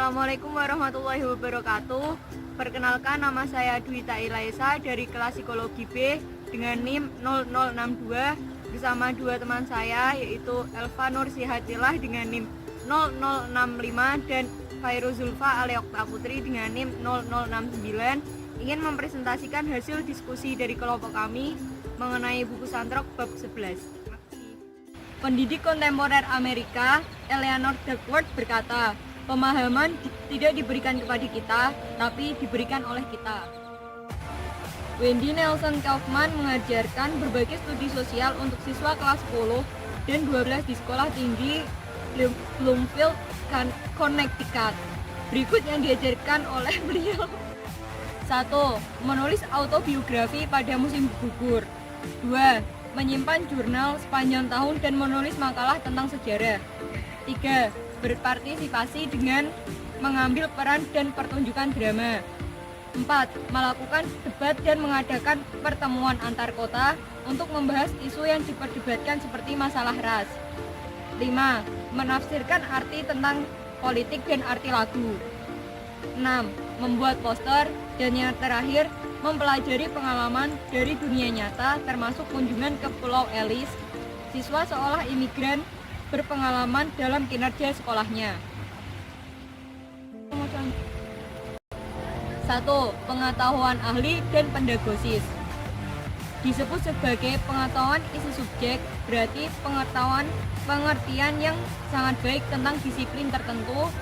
Assalamualaikum warahmatullahi wabarakatuh. Perkenalkan, nama saya Dwita Ilaisa dari kelas Psikologi B dengan NIM 0062 bersama dua teman saya yaitu Elva Nur Sihatillah dengan NIM 0065 dan Fairuzulfa Aleokta Putri dengan NIM 0069 ingin mempresentasikan hasil diskusi dari kelompok kami mengenai buku Santrok bab 11. Pendidik kontemporer Amerika, Eleanor Duckworth berkata, pemahaman tidak diberikan kepada kita, tapi diberikan oleh kita. Wendy Nelson Kaufman mengajarkan berbagai studi sosial untuk siswa kelas 10 dan 12 di sekolah tinggi Bloomfield, Connecticut. Berikut yang diajarkan oleh beliau. 1. Menulis autobiografi pada musim gugur. 2. Menyimpan jurnal sepanjang tahun dan menulis makalah tentang sejarah. 3. Berpartisipasi dengan mengambil peran dan pertunjukan drama. 4. Melakukan debat dan mengadakan pertemuan antar kota untuk membahas isu yang diperdebatkan seperti masalah ras. 5. Menafsirkan arti tentang politik dan arti lagu. 6. Membuat poster. Dan yang terakhir, mempelajari pengalaman dari dunia nyata termasuk kunjungan ke Pulau Ellis. Siswa seolah imigran berpengalaman dalam kinerja sekolahnya. 1. Pengetahuan ahli dan pendagosis. Disebut sebagai pengetahuan isi subjek, berarti pengertian yang sangat baik tentang disiplin tertentu.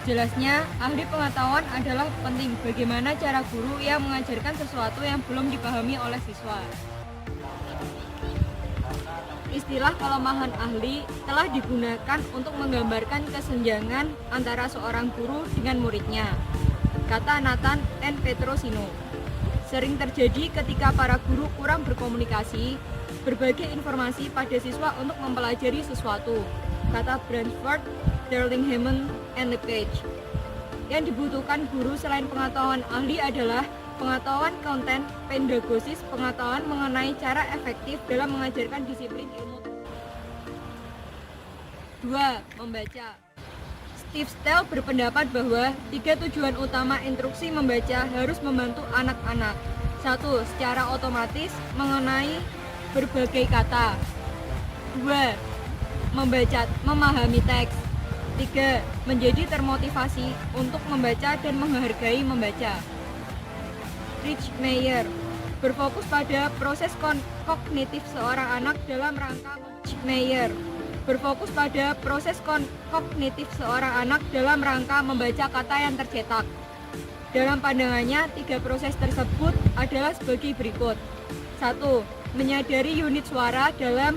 Jelasnya, ahli pengetahuan adalah penting bagaimana cara guru yang mengajarkan sesuatu yang belum dipahami oleh siswa. Istilah kelemahan ahli telah digunakan untuk menggambarkan kesenjangan antara seorang guru dengan muridnya, kata Nathan N. Petrosino. Sering terjadi ketika para guru kurang berkomunikasi, berbagi informasi pada siswa untuk mempelajari sesuatu, kata Bransford, Darling-Hammond, and Lepage. Yang dibutuhkan guru selain pengetahuan ahli adalah pengetahuan konten, pedagosis, pengetahuan mengenai cara efektif dalam mengajarkan disiplin ilmu. 2. Membaca. Steve Stell berpendapat bahwa 3 tujuan utama instruksi membaca harus membantu anak-anak. 1. Secara otomatis mengenai berbagai kata. 2. Memahami teks. 3. Menjadi termotivasi untuk membaca dan menghargai membaca. Rich Meyer berfokus pada proses kognitif seorang anak dalam rangka membaca kata yang tercetak. Dalam pandangannya, 3 proses tersebut adalah sebagai berikut. 1. Menyadari unit suara dalam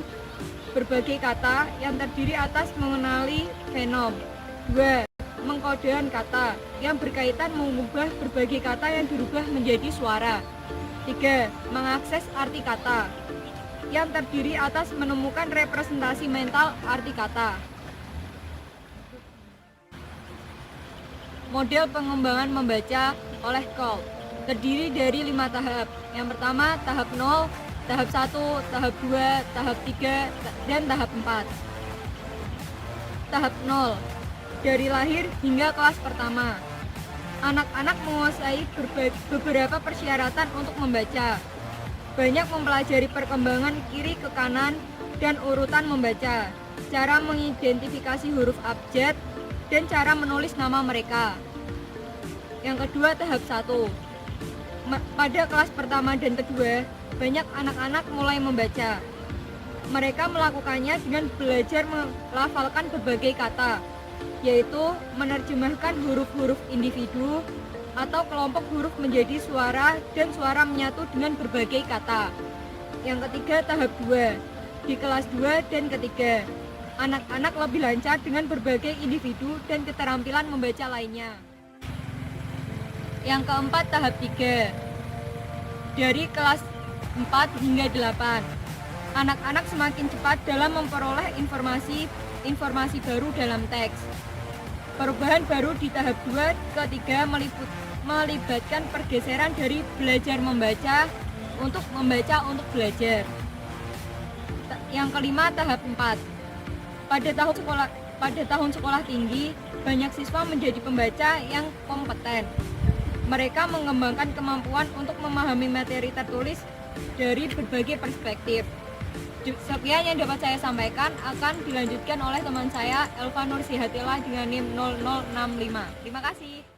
berbagai kata yang terdiri atas mengenali fenom. 2. Mengkodean kata yang berkaitan mengubah berbagai kata yang dirubah menjadi suara. 3. Mengakses arti kata yang terdiri atas menemukan representasi mental arti kata. Model pengembangan membaca oleh Cole terdiri dari 5 tahap. Yang pertama, tahap 0, tahap 1, tahap 2, tahap 3, dan tahap 4. Tahap 0. Dari lahir hingga kelas pertama. Anak-anak menguasai beberapa persyaratan untuk membaca. Banyak mempelajari perkembangan kiri ke kanan dan urutan membaca, cara mengidentifikasi huruf abjad, dan cara menulis nama mereka. Yang kedua, tahap 1. Pada kelas pertama dan kedua, banyak anak-anak mulai membaca. Mereka melakukannya dengan belajar melafalkan berbagai kata, yaitu menerjemahkan huruf-huruf individu atau kelompok huruf menjadi suara dan suara menyatu dengan berbagai kata. Yang ketiga, tahap 2. Di kelas 2 dan ketiga, anak-anak lebih lancar dengan berbagai individu dan keterampilan membaca lainnya. Yang keempat, tahap 3. Dari kelas 4 hingga 8, anak-anak semakin cepat dalam memperoleh informasi baru dalam teks. Perubahan baru di tahap 2 ke 3 melibatkan pergeseran dari belajar membaca untuk belajar. Yang kelima, tahap 4. Pada pada tahun sekolah tinggi, banyak siswa menjadi pembaca yang kompeten. Mereka mengembangkan kemampuan untuk memahami materi tertulis dari berbagai perspektif. Sekian yang dapat saya sampaikan, akan dilanjutkan oleh teman saya Elva Nur Sihatila dengan NIM 0065. Terima kasih.